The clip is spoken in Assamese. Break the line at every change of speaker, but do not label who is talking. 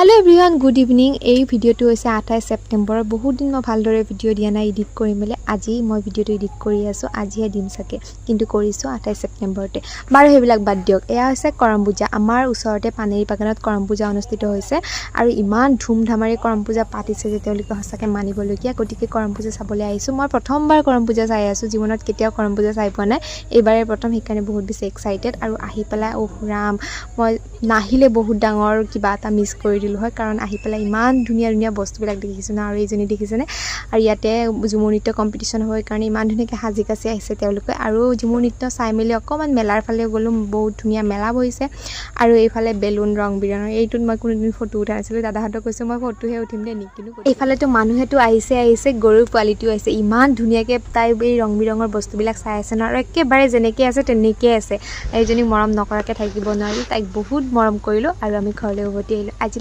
हेलो एवरीवन गुड इवनिंग ভিডিঅ'টো হৈছে 28 সেপ্টেম্বৰ বহুত দিন মই ভালদৰে ভিডিঅ' দিয়া নাই এডিট কৰি মেলে আজি মই ভিডিঅ'টো এডিট কৰি আছো আজিহে দিম সকে কিন্তু কৰিছো 28 সেপ্টেম্বৰতে বাৰু হেবিলাক বাদ দিয়ক এয়া হৈছে কৰম পূজা আমাৰ ওচৰতে পানেৰি বাগানত কৰম পূজা অনুষ্ঠিত হৈছে আৰু ইমান ধুমধামাৰে কৰম পূজা পাতিছে যে তেওঁলোকে হসাকে মানিবলগীয়া গতিকে কৰম পূজা চাবলৈ আহিছো মই প্ৰথমবাৰ কৰম পূজা চাই আছো জীৱনত কেতিয়াও কৰম পূজা চাই পোৱা নাই এবাৰে প্ৰথম সেইকাৰণে বহুত বেছি এক্সাইটেড আৰু আহি পেলাই ও ৰাম মই নাহিলে বহুত ডাঙৰ কিবা এটা মিছ কৰি দিলো হয় কাৰণ আহি পেলাই ইমান ধুনিয়া ধুনিয়া বস্তুবিলাক দেখিছো না আৰু এইজনী দেখিছেনে আৰু ইয়াতে ঝুমুৰ নৃত্য কম্পিটিশন হয় কাৰণে ইমান ধুনিয়াকে হাজি কাছে আহিছে তেওঁলোকে আৰু ঝুমুৰ নৃত্য চাই মেলি অকমান মেলাৰ ফালে গলম বহুত ধুনিয়া মেলা বহিছে আৰু এইফালে বেলুন ৰং বিৰঙৰ এইটোত মই কোনদিন ফটো উঠাইছিলো দাদাহঁতক কৈছে মই ফটোহে উঠিম দে নিকিনো এইফালে তো মানুহেটো আহিছে গৰুৰ কোৱালিটিও আহিছে ইমান ধুনিয়াকে তাই এই ৰং বিৰঙৰ বস্তুবিলাক চাই আছে না আৰু একেবাৰে যেনেকৈ আছে তেনেকৈ আছে এইজনী মৰম নকৰাকে থাকিব নোৱাৰি তাইক বহুত মৰম কৰিলো আৰু আমি ঘৰলৈ উভতি আহিলো আজি